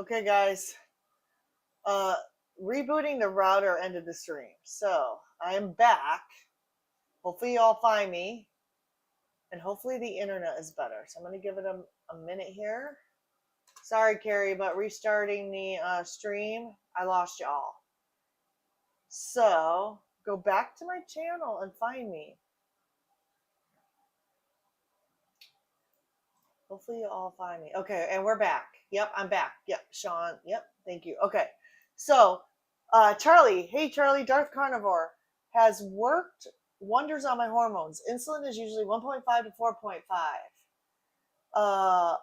Okay, guys. Uh, Rebooting the router ended the stream. So I am back. Hopefully, you all find me. And hopefully, the internet is better. So I'm going to give it a minute here. Sorry, Carrie, but restarting the stream, I lost y'all. So go back to my channel and find me. Hopefully, you all find me. Okay, and we're back. Yep, I'm back. Yep, Sean. Yep, thank you. Okay, so Charlie, hey Charlie, Darth Carnivore has worked wonders on my hormones. Insulin is usually 1.5 to 4.5.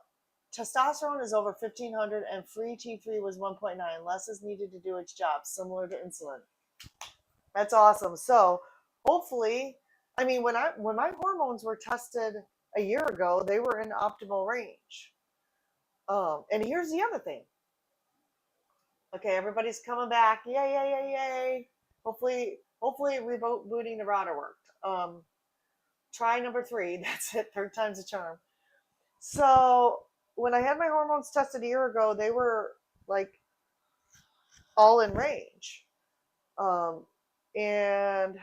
Testosterone is over 1500 and free T3 was 1.9. Less is needed to do its job, similar to insulin. That's awesome. So hopefully, I mean, when my hormones were tested a year ago, they were in optimal range. And here's the other thing. Okay, everybody's coming back. Yay, yay, yay, yay. Hopefully rebooting the router worked. Try number 3. That's it. Third time's a charm. So when I had my hormones tested a year ago, they were like all in range. And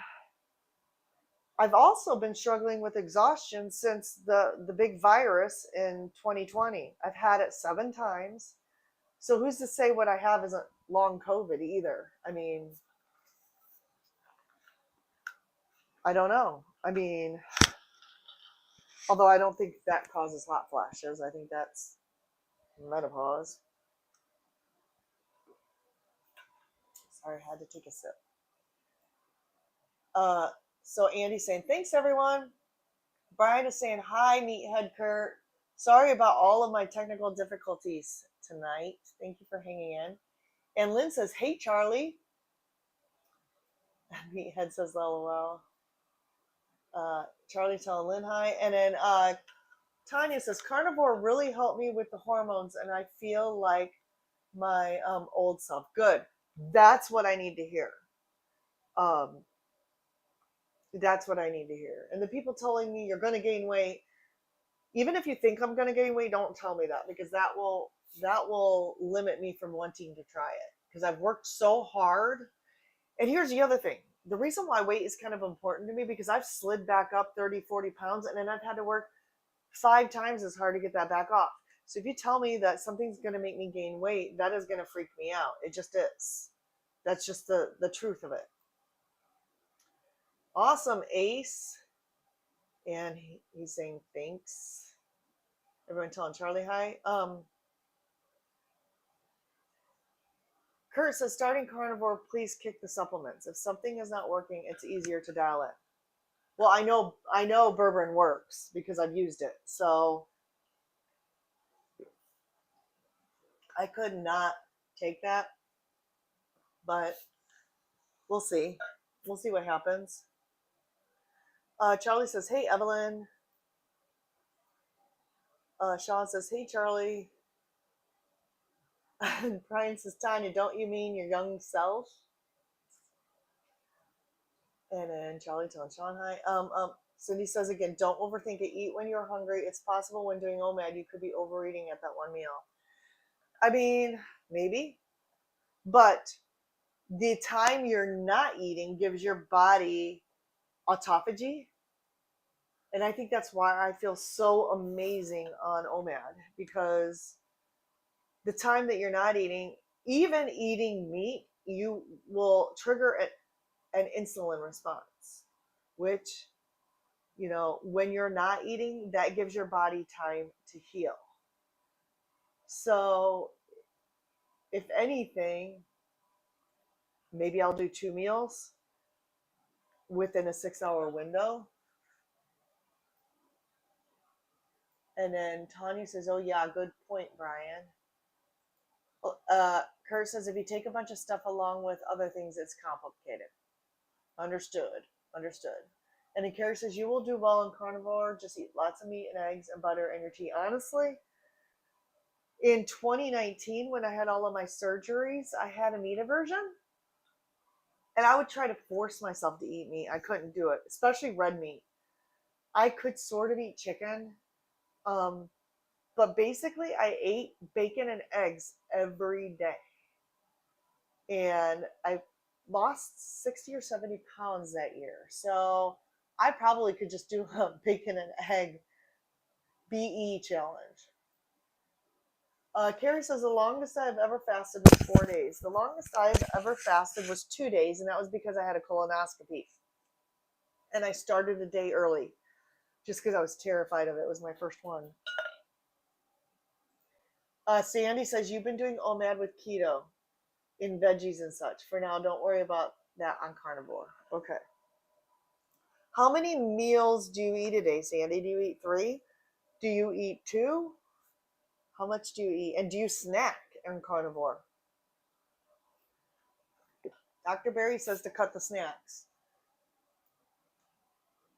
I've also been struggling with exhaustion since the big virus in 2020. I've had it 7 times. So who's to say what I have isn't long COVID either? I mean, I don't know. I mean, although I don't think that causes hot flashes. I think that's menopause. Sorry, I had to take a sip. So Andy's saying, thanks everyone. Brian is saying, hi, Meathead Kurt. Sorry about all of my technical difficulties tonight. Thank you for hanging in. And Lynn says, hey, Charlie. Meathead says, lol. Charlie telling Lynn hi. And then Tanya says, carnivore really helped me with the hormones, and I feel like my old self. Good. That's what I need to hear. That's what I need to hear. And the people telling me you're going to gain weight, even if you think I'm going to gain weight, don't tell me that, because that will limit me from wanting to try it, because I've worked so hard. And here's the other thing. The reason why weight is kind of important to me, because I've slid back up 30, 40 pounds, and then I've had to work 5 times as hard to get that back off. So if you tell me that something's going to make me gain weight, that is going to freak me out. It just is. That's just the truth of it. Awesome, Ace. And he's saying thanks. Everyone telling Charlie hi. Kurt says, starting carnivore, please kick the supplements. If something is not working, it's easier to dial in. Well, I know berberine works because I've used it. So I could not take that, but we'll see. We'll see what happens. Charlie says, hey, Evelyn. Sean says, hey, Charlie. Brian says, Tanya, don't you mean your young self? And then Charlie telling Sean hi. Cindy says again, don't overthink it. Eat when you're hungry. It's possible when doing OMAD, you could be overeating at that one meal. I mean, maybe. But the time you're not eating gives your body autophagy. And I think that's why I feel so amazing on OMAD, because the time that you're not eating, even eating meat, you will trigger an insulin response, which, you know, when you're not eating, that gives your body time to heal. So if anything, maybe I'll do 2 meals within a 6-hour window. And then Tanya says, oh yeah, good point, Brian. Kurt says, if you take a bunch of stuff along with other things, it's complicated. Understood. And then Carrie says, you will do well in carnivore. Just eat lots of meat and eggs and butter and your tea. Honestly, in 2019, when I had all of my surgeries, I had a meat aversion. And I would try to force myself to eat meat. I couldn't do it, especially red meat. I could sort of eat chicken. But basically, I ate bacon and eggs every day. And I lost 60 or 70 pounds that year. So I probably could just do a bacon and egg BE challenge. Carrie says the longest I've ever fasted was 4 days. The longest I've ever fasted was 2 days, and that was because I had a colonoscopy. And I started a day early just because I was terrified of it. It was my first one. Sandy says, you've been doing OMAD with keto in veggies and such. For now, don't worry about that on carnivore. Okay. How many meals do you eat a day, Sandy? Do you eat 3? Do you eat 2? How much do you eat? And do you snack on carnivore? Dr. Barry says to cut the snacks.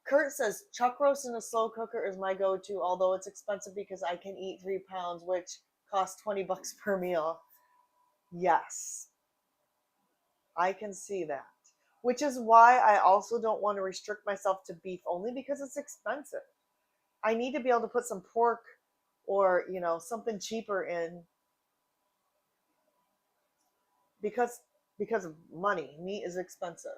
Kurt says, chuck roast in a slow cooker is my go-to, although it's expensive because I can eat 3 pounds, which costs $20 per meal. Yes, I can see that. Which is why I also don't want to restrict myself to beef only because it's expensive. I need to be able to put some pork or, something cheaper in because of money. Meat is expensive.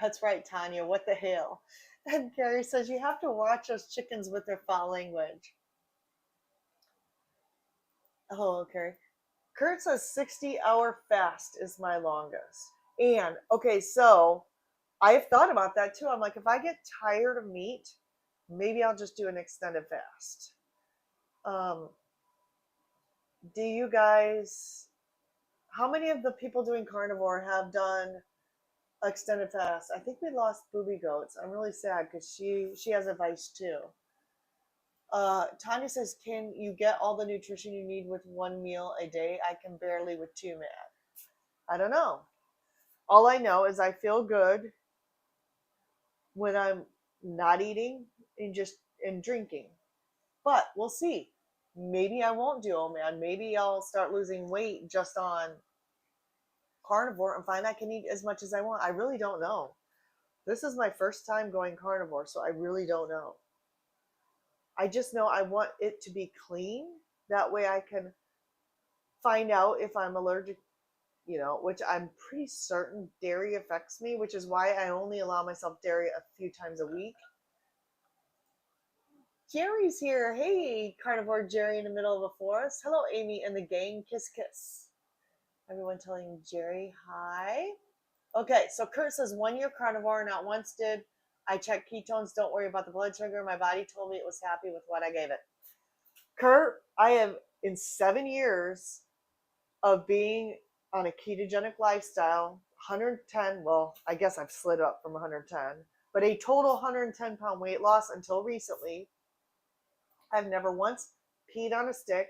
That's right, Tanya. What the hell? And Gary says you have to watch those chickens with their foul language. Oh, okay. Kurt says 60-hour fast is my longest. And okay, so I've thought about that too. I'm like, if I get tired of meat, maybe I'll just do an extended fast. Do you guys, how many of the people doing carnivore have done extended fast? I think we lost Booby Goats. I'm really sad because she has a vice too. Tanya says, can you get all the nutrition you need with 1 meal a day? I can barely with 2, man. I don't know. All I know is I feel good when I'm not eating and drinking. But we'll see. Maybe I won't do OMAD. Maybe I'll start losing weight just on carnivore and find I can eat as much as I want. I really don't know. This is my first time going carnivore, so I really don't know. I just know I want it to be clean. That way I can find out if I'm allergic, which I'm pretty certain dairy affects me, which is why I only allow myself dairy a few times a week. Jerry's here. Hey, carnivore Jerry in the middle of a forest. Hello, Amy and the gang. Kiss, kiss. Everyone telling Jerry hi. Okay, so Kurt says 1 year carnivore, not once did I check ketones. Don't worry about the blood sugar. My body told me it was happy with what I gave it. Kurt, I have in 7 years of being on a ketogenic lifestyle, 110, well, I guess I've slid up from 110, but a total 110-pound weight loss until recently. I've never once peed on a stick,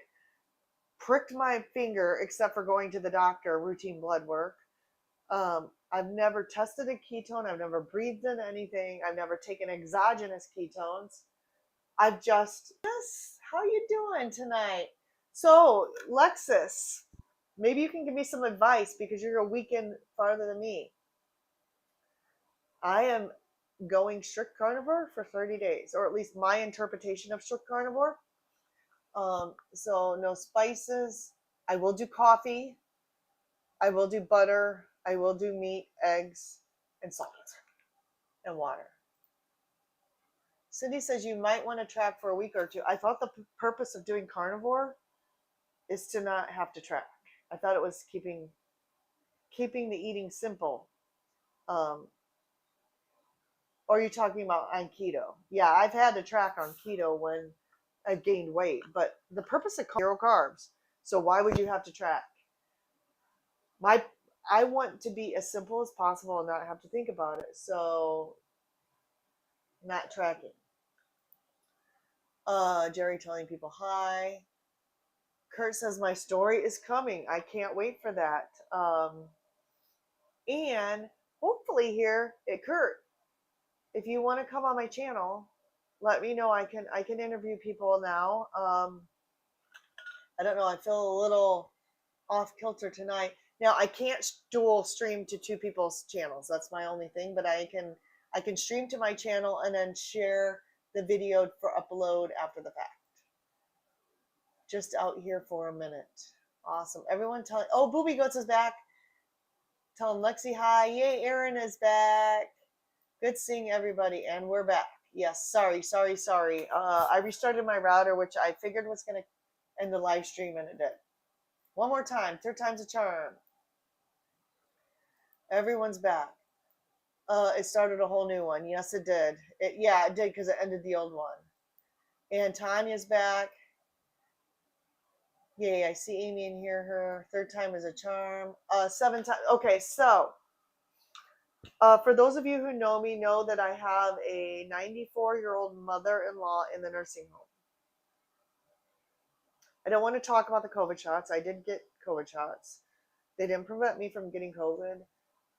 pricked my finger except for going to the doctor, routine blood work. I've never tested a ketone. I've never breathed in anything. I've never taken exogenous ketones. I've just, yes, how you doing tonight? So, Lexus, maybe you can give me some advice because you're a weekend farther than me. I am going strict carnivore for 30 days, or at least my interpretation of strict carnivore. So no spices. I will do coffee. I will do butter. I will do meat, eggs, and salt, and water. Cindy says you might want to track for a week or 2. I thought the purpose of doing carnivore is to not have to track. I thought it was keeping the eating simple. Or are you talking about on keto? Yeah, I've had to track on keto when I've gained weight, but the purpose of 0 carbs. So why would you have to track? I want to be as simple as possible and not have to think about it. So not tracking. Jerry telling people hi. Kurt says my story is coming. I can't wait for that. And hopefully here at Kurt, if you want to come on my channel, let me know. I can interview people now. I don't know. I feel a little off kilter tonight. Now I can't dual stream to 2 people's channels. That's my only thing. But I can stream to my channel and then share the video for upload after the fact. Just out here for a minute. Awesome. Everyone tell, oh, Booby Goats is back. Tell him Lexi hi. Yay, Aaron is back. Good seeing everybody. And we're back. Yes, sorry. I restarted my router, which I figured was going to end the live stream, and it did. One more time. Third time's a charm. Everyone's back. It started a whole new one. Yes, it did. It did, because it ended the old one. And Tanya's back. Yay, I see Amy and hear her. Third time is a charm. 7 times. Okay, so for those of you who know me, know that I have a 94-year-old mother-in-law in the nursing home. I don't want to talk about the COVID shots. I did get COVID shots. They didn't prevent me from getting COVID.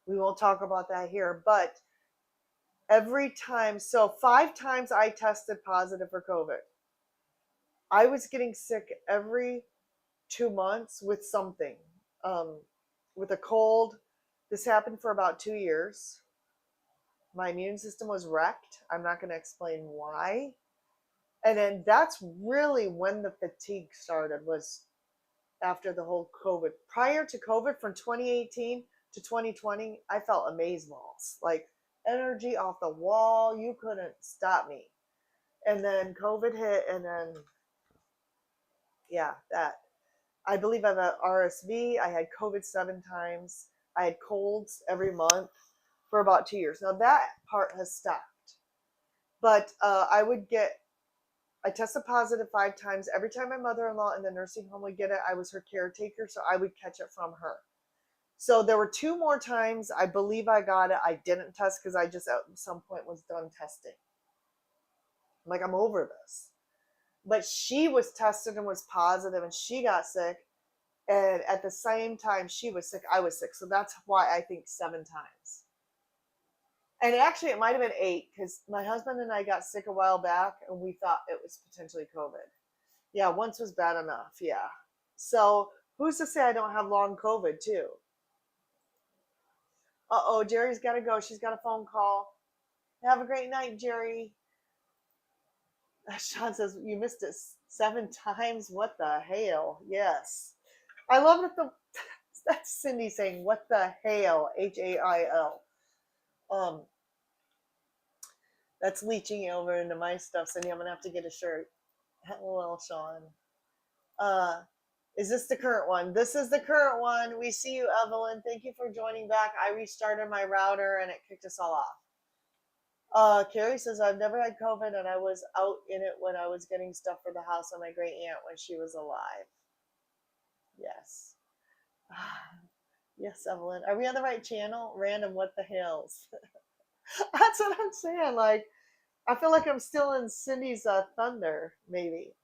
We won't talk about that here. But every time, so 5 times I tested positive for COVID. I was getting sick every 2 months with something, with a cold. This happened for about 2 years. My immune system was wrecked. I'm not going to explain why. And then that's really when the fatigue started, was after the whole COVID. Prior to COVID, from 2018 to 2020, I felt amazeballs, like energy off the wall. You couldn't stop me. And then COVID hit, and then, that. I believe I have a RSV. I had COVID 7 times. I had colds every month for about 2 years. Now that part has stopped. But I tested positive 5 times. Every time my mother-in-law in the nursing home would get it, I was her caretaker, so I would catch it from her. So there were 2 more times I believe I got it. I didn't test because I just at some point was done testing. I'm like, I'm over this. But she was tested and was positive, and she got sick. And at the same time she was sick, I was sick. So that's why I think 7 times. And actually, it might have been 8, because my husband and I got sick a while back, and we thought it was potentially COVID. Yeah, once was bad enough. Yeah. So who's to say I don't have long COVID too? Uh-oh, Jerry's got to go. She's got a phone call. Have a great night, Jerry. Sean says, you missed it 7 times. What the hell? Yes. I love that that's Cindy saying, what the hell? Hail. That's leaching over into my stuff, Cindy. I'm going to have to get a shirt. Well, Sean. Is this the current one? This is the current one. We see you, Evelyn. Thank you for joining back. I restarted my router, and it kicked us all off. Carrie says, I've never had COVID, and I was out in it when I was getting stuff for the house on my great aunt when she was alive. Yes. Yes, Evelyn. Are we on the right channel? Random what the hells? That's what I'm saying. Like, I feel like I'm still in Cindy's thunder, maybe.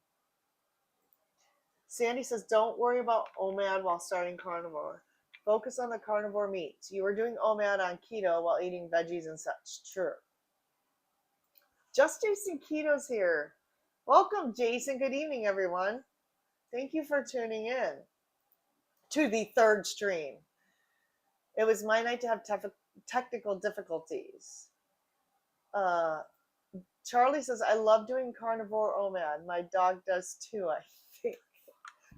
Sandy says, don't worry about OMAD while starting carnivore. Focus on the carnivore meats. You were doing OMAD on keto while eating veggies and such. True. Just Jason Keto's here. Welcome, Jason. Good evening, everyone. Thank you for tuning in to the 3rd stream. It was my night to have technical difficulties. Charlie says, I love doing carnivore OMAD. My dog does too, I think.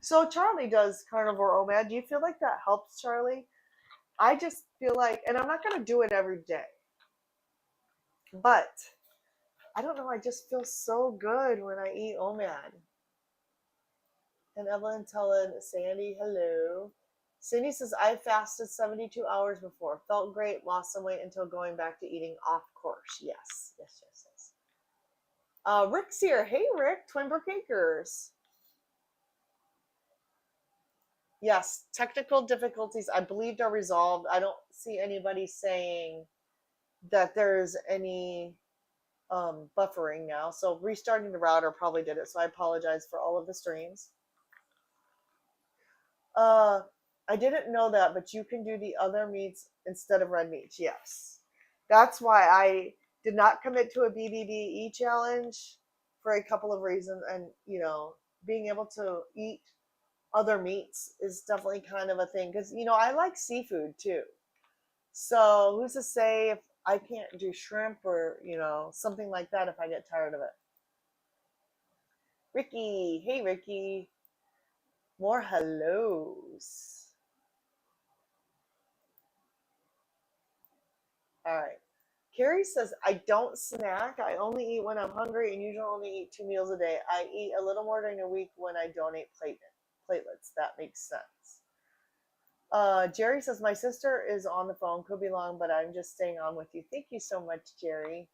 So Charlie does carnivore OMAD. Do you feel like that helps, Charlie? I just feel like, and I'm not going to do it every day, but I don't know, I just feel so good when I eat OMAD. And Evelyn telling Sandy, hello. Cindy says, I fasted 72 hours before. Felt great, lost some weight until going back to eating off course. Yes. Rick's here. Hey, Rick, Twin Brook Acres. Yes, technical difficulties, I believe, are resolved. I don't see anybody saying that there's any buffering now. So restarting the router probably did it. So I apologize for all of the streams. I didn't know that, but you can do the other meats instead of red meats. Yes. That's why I did not commit to a BBBE challenge for a couple of reasons. And, being able to eat other meats is definitely kind of a thing. Because, I like seafood too. So who's to say if I can't do shrimp or, something like that if I get tired of it. Ricky. Hey, Ricky. More hellos. All right. Carrie says, I don't snack. I only eat when I'm hungry and usually only eat 2 meals a day. I eat a little more during the week when I donate platelets. That makes sense. Jerry says, my sister is on the phone. Could be long, but I'm just staying on with you. Thank you so much, Jerry.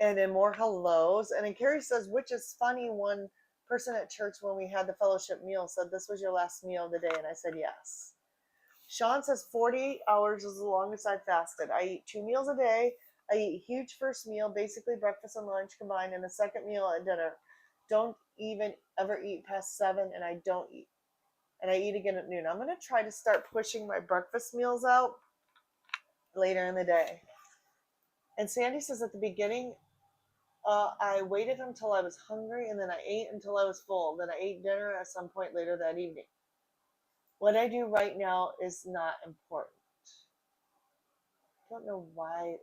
And then more hellos. And then Carrie says, which is funny, one person at church when we had the fellowship meal said, this was your last meal of the day. And I said, yes. Sean says 40 hours is the longest I've fasted. I eat 2 meals a day. I eat huge first meal, basically breakfast and lunch combined, and a second meal at dinner. Don't even ever eat past 7, and I don't eat. And I eat again at noon. I'm going to try to start pushing my breakfast meals out later in the day. And Sandy says at the beginning, I waited until I was hungry, and then I ate until I was full. Then I ate dinner at some point later that evening. What I do right now is not important. I don't know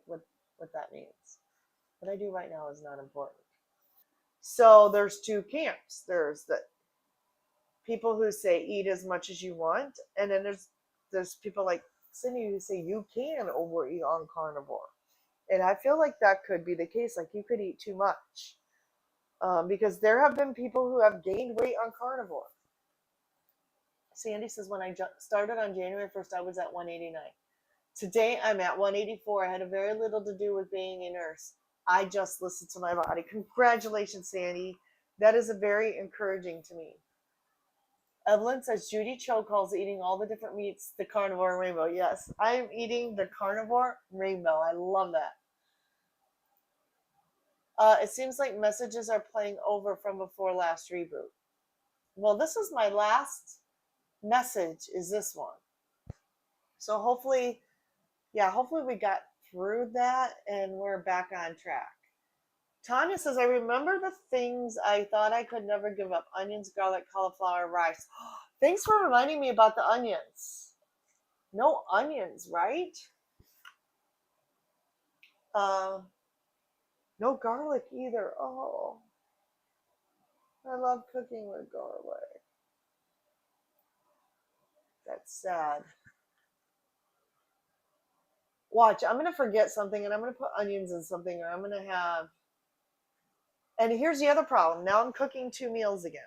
what that means. What I do right now is not important. So there's two camps. There's the people who say eat as much as you want, and then there's people like Cindy who say you can overeat on carnivore. And I feel like that could be the case. Like you could eat too much. Because there have been people who have gained weight on carnivore. Sandy says, when I started on January 1st, I was at 189. Today, I'm at 184. I had very little to do with being a nurse. I just listened to my body. Congratulations, Sandy. That is very encouraging to me. Evelyn says, Judy Cho calls eating all the different meats the carnivore rainbow. Yes, I am eating the carnivore rainbow. I love that. It seems like messages are playing over from before last reboot. Well, this is my last message, is this one. So hopefully we got through that and we're back on track. Tanya says, I remember the things I thought I could never give up. Onions, garlic, cauliflower, rice. Thanks for reminding me about the onions. No onions, right? No garlic either. Oh, I love cooking with garlic. That's sad. Watch, I'm going to forget something and I'm going to put onions in something, or I'm going to have. And here's the other problem. Now I'm cooking 2 meals again.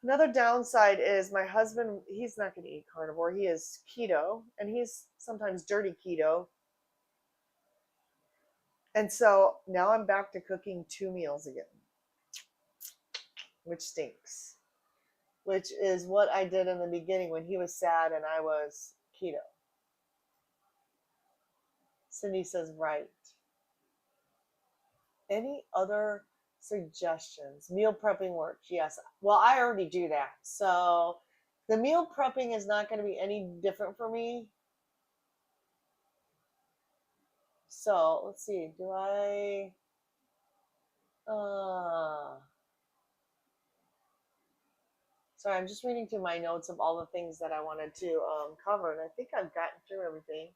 Another downside is my husband, he's not going to eat carnivore. He is keto, and he's sometimes dirty keto. And so now I'm back to cooking 2 meals again, which stinks, which is what I did in the beginning when he was sad and I was keto. Cindy says, right. Any other suggestions? Meal prepping works. Yes. Well, I already do that. So the meal prepping is not going to be any different for me. So let's see. Do I... Sorry, I'm just reading through my notes of all the things that I wanted to cover, and I think I've gotten through everything.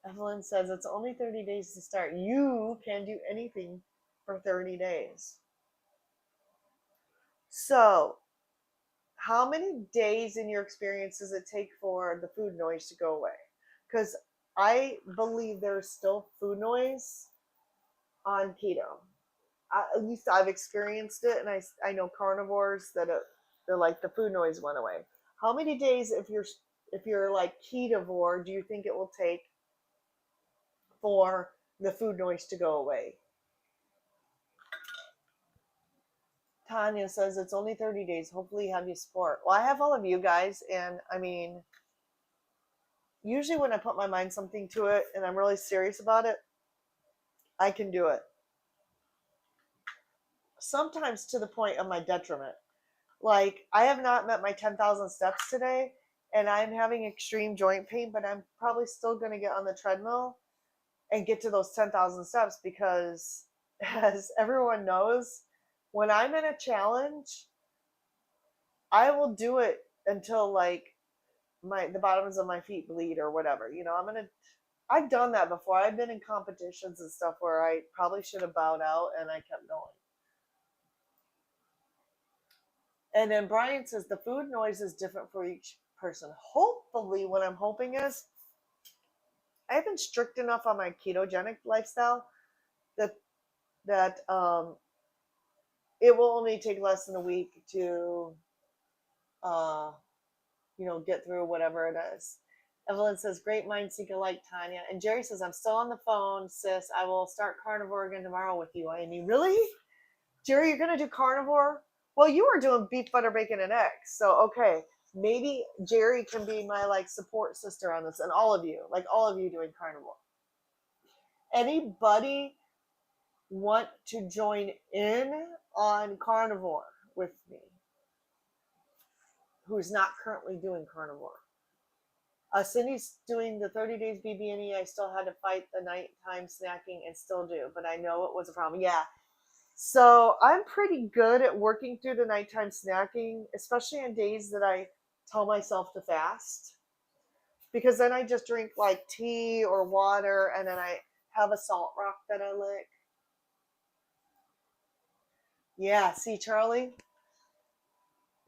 Evelyn says it's only 30 days to start. You can do anything for 30 days. So, how many days in your experience does it take for the food noise to go away? Because I believe there's still food noise on keto. At least I've experienced it, and I know carnivores that they're like the food noise went away. How many days, if you're like ketovore, do you think it will take for the food noise to go away? Tanya says it's only 30 days. Hopefully you have your support. Well, I have all of you guys, and I mean, usually when I put my mind something to it and I'm really serious about it, I can do it. Sometimes to the point of my detriment. Like, I have not met my 10,000 steps today, and I'm having extreme joint pain, but I'm probably still going to get on the treadmill and get to those 10,000 steps because, as everyone knows, when I'm in a challenge, I will do it until like the bottoms of my feet bleed or whatever. You know, I'm gonna. I've done that before. I've been in competitions and stuff where I probably should have bowed out and I kept going. And then Brian says the food noise is different for each person. Hopefully, what I'm hoping is I've been strict enough on my ketogenic lifestyle that that it will only take less than a week to uh, get through whatever it is. Evelyn says, great mind seek alike, Tanya. And Jerry says, I'm still on the phone, sis. I will start carnivore again tomorrow with you, Amy. Really? Jerry, you're going to do carnivore? Well, you were doing beef, butter, bacon, and eggs. So, okay. Maybe Jerry can be my support sister on this, and all of you doing carnivore. Anybody want to join in on carnivore with me who's not currently doing carnivore? Cindy's doing the 30 days BB&E. I still had to fight the nighttime snacking and still do, but I know it was a problem. Yeah. So I'm pretty good at working through the nighttime snacking, especially on days that I tell myself to fast. Because then I just drink tea or water, and then I have a salt rock that I lick. Yeah, see, Charlie?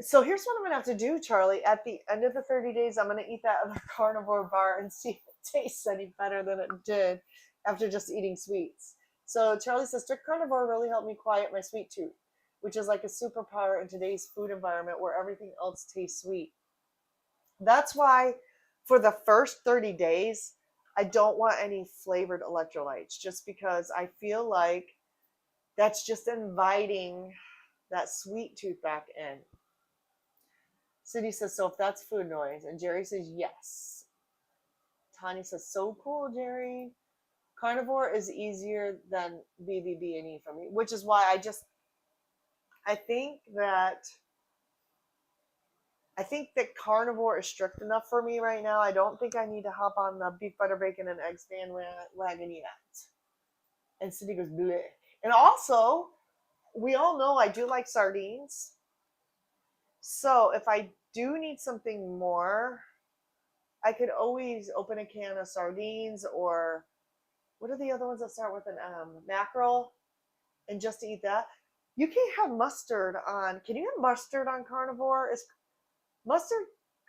So here's what I'm going to have to do, Charlie. At the end of the 30 days, I'm going to eat that other carnivore bar and see if it tastes any better than it did after just eating sweets. So Charlie says, strict carnivore really helped me quiet my sweet tooth, which is like a superpower in today's food environment where everything else tastes sweet. That's why for the first 30 days, I don't want any flavored electrolytes, just because I feel like that's just inviting that sweet tooth back in. Cindy says, so if that's food noise. And Jerry says, yes. Tanya says, so cool, Jerry. Carnivore is easier than BBB&E for me, which is why I think that carnivore is strict enough for me right now. I don't think I need to hop on the beef, butter, bacon, and eggs bandwagon yet. And Cindy goes, bleh. And also, we all know I do like sardines. So if I do need something more, I could always open a can of sardines, or what are the other ones that start with an mackerel, and just eat that. You can't have mustard on. Can you have mustard on carnivore? Is mustard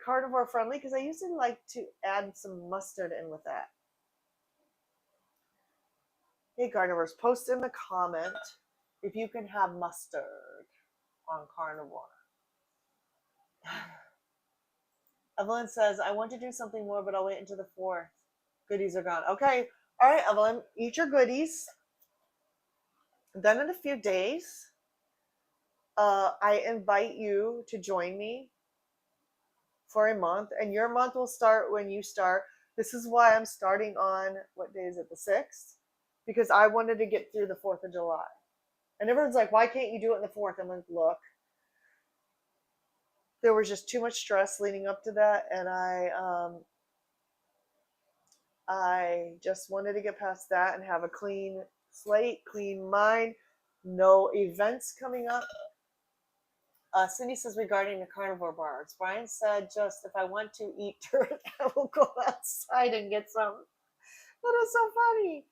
carnivore friendly? Because I usually like to add some mustard in with that. Hey, carnivores, post in the comment if you can have mustard on carnivore. Evelyn says, I want to do something more, but I'll wait until the 4th. Goodies are gone. Okay. All right, Evelyn, eat your goodies. Then in a few days, I invite you to join me for a month, and your month will start when you start. This is why I'm starting on, what day is it, the 6th? Because I wanted to get through the 4th of July. And everyone's like, why can't you do it in the 4th? I'm like, look, there was just too much stress leading up to that, and I just wanted to get past that and have a clean slate, clean mind, no events coming up. Cindy says, regarding the carnivore bars, Brian said, just if I want to eat dirt, I will go outside and get some. That is so funny.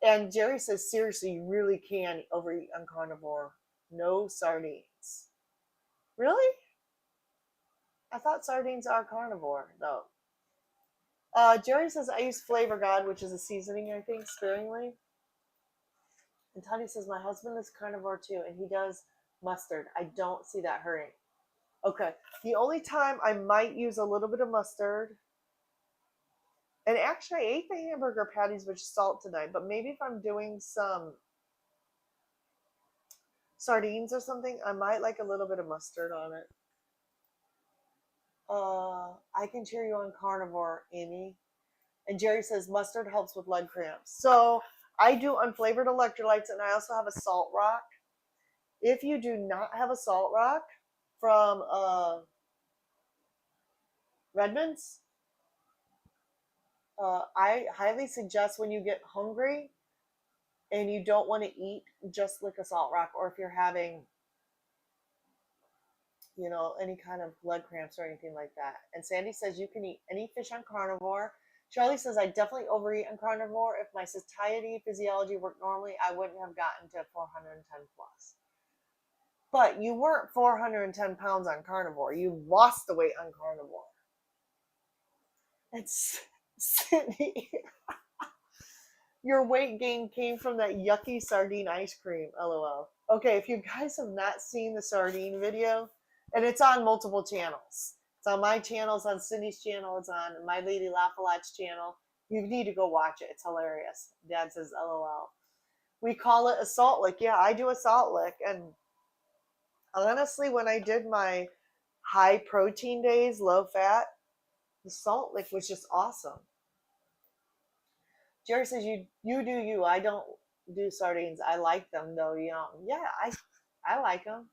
And Jerry says, seriously, you really can overeat on carnivore. No sardines. Really? I thought sardines are carnivore, though. Jerry says, I use Flavor God, which is a seasoning, I think, sparingly. And Tony says, my husband is carnivore too, and he does mustard. I don't see that hurting. Okay. The only time I might use a little bit of mustard, and actually I ate the hamburger patties with salt tonight, but maybe if I'm doing some sardines or something, I might like a little bit of mustard on it. I can cheer you on carnivore, Amy. And Jerry says mustard helps with leg cramps. So I do unflavored electrolytes, and I also have a salt rock. If you do not have a salt rock from Redmond's, I highly suggest when you get hungry and you don't want to eat, just lick a salt rock. Or if you're having, any kind of leg cramps or anything like that. And Sandy says you can eat any fish on carnivore. Charlie says, I definitely overeat on carnivore. If my satiety physiology worked normally, I wouldn't have gotten to 410 plus. But you weren't 410 pounds on carnivore. You lost the weight on carnivore. It's Cindy. Your weight gain came from that yucky sardine ice cream. LOL. Okay, if you guys have not seen the sardine video, and it's on multiple channels. It's on my channel, it's on Cindy's channel, it's on My Lady Laugh-A-Lot's channel. You need to go watch it. It's hilarious. Dad says LOL. We call it a salt lick. Yeah, I do a salt lick. And honestly, when I did my high protein days, low fat, the salt lick was just awesome. Jerry says you do you. I don't do sardines. I like them though. Yeah, I like them.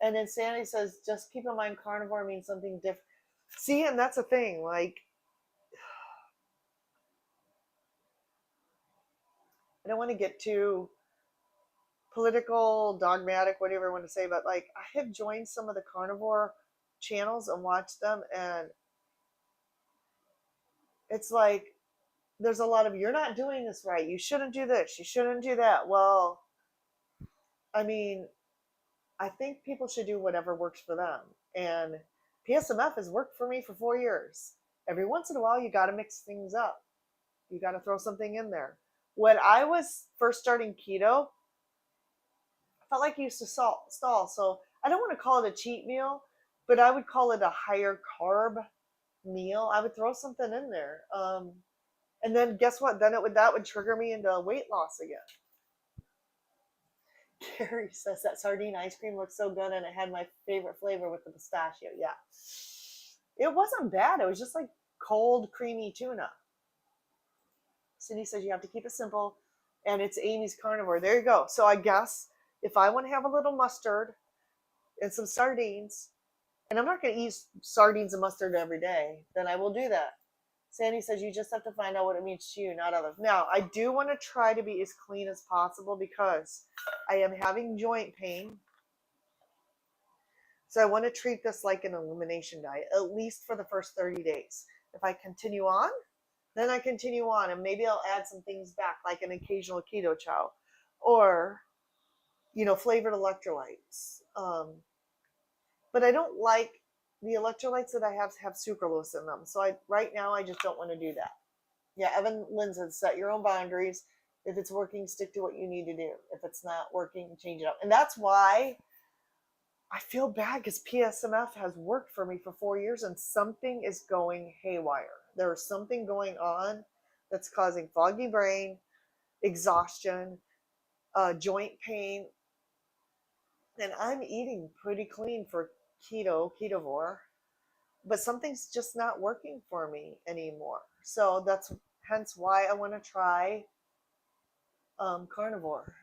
And then Sandy says just keep in mind carnivore means something different. See, and that's the thing. Like I don't want to get too political, dogmatic, whatever you want to say, but like I have joined some of the carnivore channels and watched them, and it's like there's a lot of you're not doing this right. You shouldn't do this. You shouldn't do that. Well, I mean, I think people should do whatever works for them. And PSMF has worked for me for 4 years. Every once in a while, you got to mix things up. You got to throw something in there. When I was first starting keto, I felt like I used to stall. So I don't want to call it a cheat meal, but I would call it a higher carb meal. I would throw something in there. And then guess what? Then that would trigger me into weight loss again. Carrie says that sardine ice cream looked so good and it had my favorite flavor with the pistachio. Yeah. It wasn't bad. It was just like cold, creamy tuna. Cindy says you have to keep it simple. And it's Amy's carnivore. There you go. So I guess if I want to have a little mustard and some sardines, and I'm not going to eat sardines and mustard every day, then I will do that. Sandy says you just have to find out what it means to you, not others. Now, I do want to try to be as clean as possible because I am having joint pain. So I want to treat this like an elimination diet, at least for the first 30 days. If I continue on, then I continue on, and maybe I'll add some things back, like an occasional keto chow or, flavored electrolytes. But I don't like the electrolytes that I have sucralose in them. So right now I just don't want to do that. Yeah, Evan Lynn says set your own boundaries. If it's working, stick to what you need to do. If it's not working, change it up. And that's why I feel bad because PSMF has worked for me for 4 years and something is going haywire. There is something going on that's causing foggy brain, exhaustion, joint pain. And I'm eating pretty clean for ketovore, but something's just not working for me anymore. So that's hence why I want to try carnivore.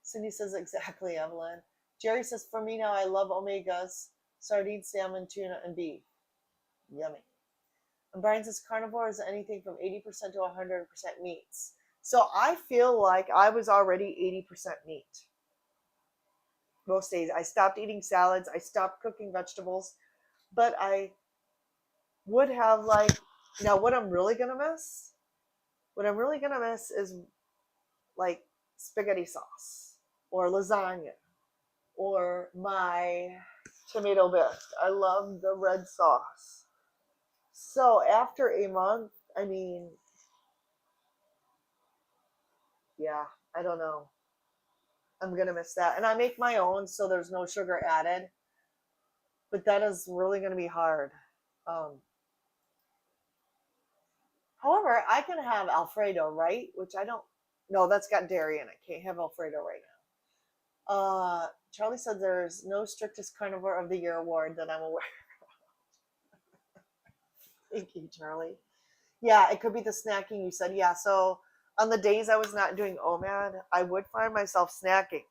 Cindy says exactly, Evelyn. Jerry says, for me now, I love omegas, sardines, salmon, tuna, and beef. Yummy. And Brian says carnivore is anything from 80% to 100% meats. So I feel like I was already 80% meat. Most days. I stopped eating salads. I stopped cooking vegetables. But I would have now what I'm really going to miss? What I'm really going to miss is like spaghetti sauce or lasagna or my tomato bisque. I love the red sauce. So after a month, yeah, I don't know. I'm going to miss that. And I make my own, so there's no sugar added. But that is really going to be hard. However, I can have Alfredo, right? Which I don't. No, that's got dairy in it. Can't have Alfredo right now. Charlie said there's no strictest carnivore of the year award that I'm aware of. Thank you, Charlie. Yeah, it could be the snacking you said. Yeah, so on the days I was not doing OMAD, I would find myself snacking.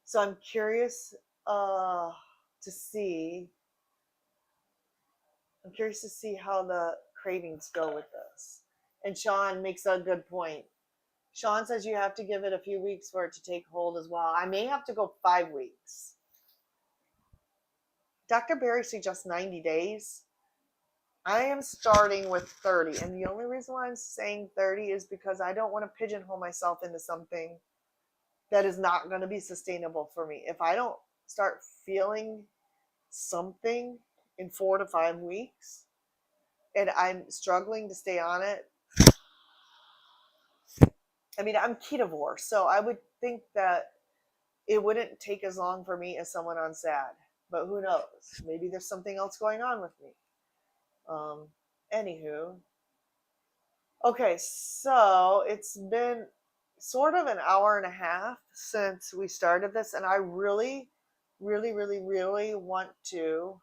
So I'm curious to see. I'm curious to see how the cravings go with this. And Sean makes a good point. Sean says you have to give it a few weeks for it to take hold as well. I may have to go 5 weeks. Dr. Berry suggests 90 days. I am starting with 30. And the only reason why I'm saying 30 is because I don't want to pigeonhole myself into something that is not going to be sustainable for me. If I don't start feeling something in 4 to 5 weeks and I'm struggling to stay on it, I mean, I'm ketovore, so I would think that it wouldn't take as long for me as someone on SAD. But who knows? Maybe there's something else going on with me. Anywho. Okay, so it's been sort of an hour and a half since we started this, and I really, really, really, really want to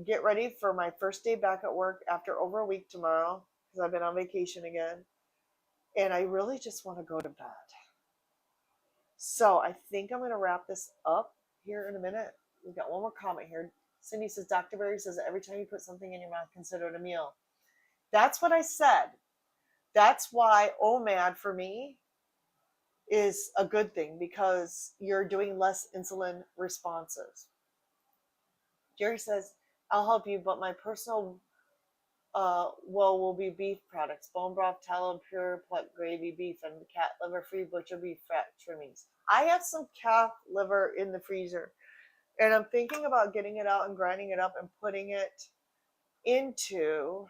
get ready for my first day back at work after over a week tomorrow, because I've been on vacation again, and I really just want to go to bed. So I think I'm going to wrap this up here in a minute. We've got one more comment here. Cindy says, Dr. Berry says that every time you put something in your mouth, consider it a meal. That's what I said. That's why OMAD for me is a good thing, because you're doing less insulin responses. Jerry says, I'll help you, but my personal will be beef products, bone broth, tallow, pure pluck gravy beef, and cat liver free butcher beef fat trimmings. I have some calf liver in the freezer, and I'm thinking about getting it out and grinding it up and putting it into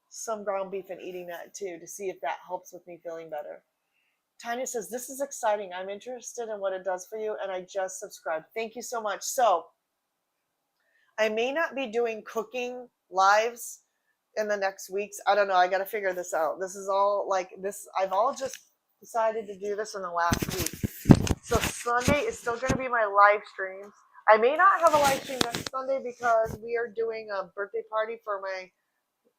some ground beef and eating that too, to see if that helps with me feeling better. Tanya says, this is exciting. I'm interested in what it does for you, and I just subscribed. Thank you so much. So I may not be doing cooking lives in the next weeks. I don't know. I got to figure this out. This is all like this. I've all just decided to do this in the last week. So Sunday is still going to be my live streams. I may not have a live stream next Sunday because we are doing a birthday party for my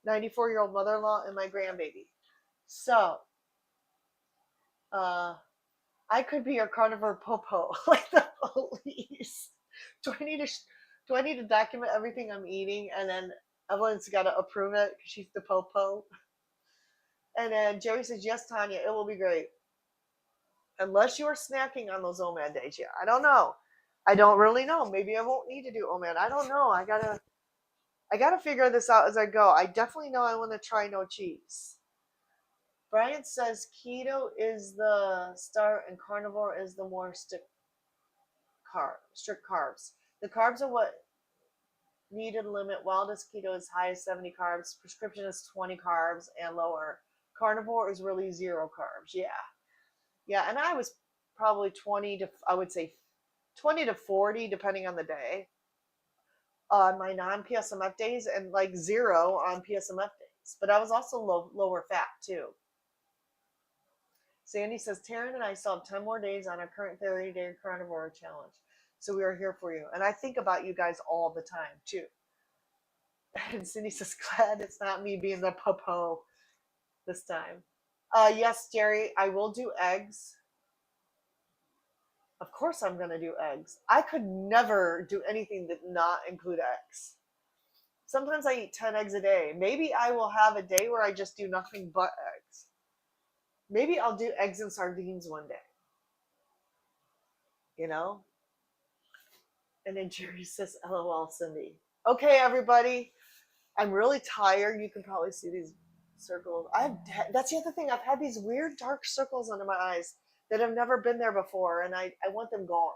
94-year-old mother-in-law and my grandbaby. So I could be your carnivore popo, like the police. Do I need to document everything I'm eating, and then Evelyn's got to approve it because she's the popo? And then Jerry says, yes, Tanya, it will be great. Unless you are snacking on those OMAD days. Yeah, I don't know. I don't really know. Maybe I won't need to do OMAD. I don't know. I gotta figure this out as I go. I definitely know I want to try no cheese. Brian says keto is the start and carnivore is the more strict carbs. The carbs are what needed limit. Wildest keto is high as 70 carbs. Prescription is 20 carbs and lower. Carnivore is really 0 carbs. Yeah, and I was probably 20 to 40 depending on the day on my non-PSMF days, and like 0 on PSMF days. But I was also lower fat too. Sandy says, Taryn and I still have 10 more days on our current 30-day carnivore challenge. So we are here for you. And I think about you guys all the time too. And Cindy says, glad it's not me being the popo this time. Yes, Jerry, I will do eggs. Of course I'm going to do eggs. I could never do anything that not include eggs. Sometimes I eat 10 eggs a day. Maybe I will have a day where I just do nothing but eggs. Maybe I'll do eggs and sardines one day. You know? And then Jerry says, LOL, Cindy. Okay, everybody. I'm really tired. You can probably see these circles. That's the other thing. I've had these weird dark circles under my eyes that have never been there before, and I want them gone.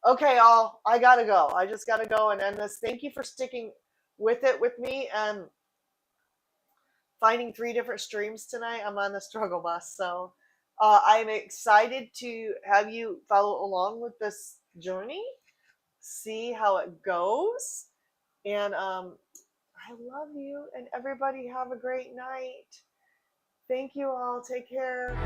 Okay, all. I gotta go. I just gotta go and end this. Thank you for sticking with it with me and finding 3 different streams tonight. I'm on the struggle bus, so I'm excited to have you follow along with this journey, see how it goes, and I love you, and everybody have a great night. Thank you all. Take care.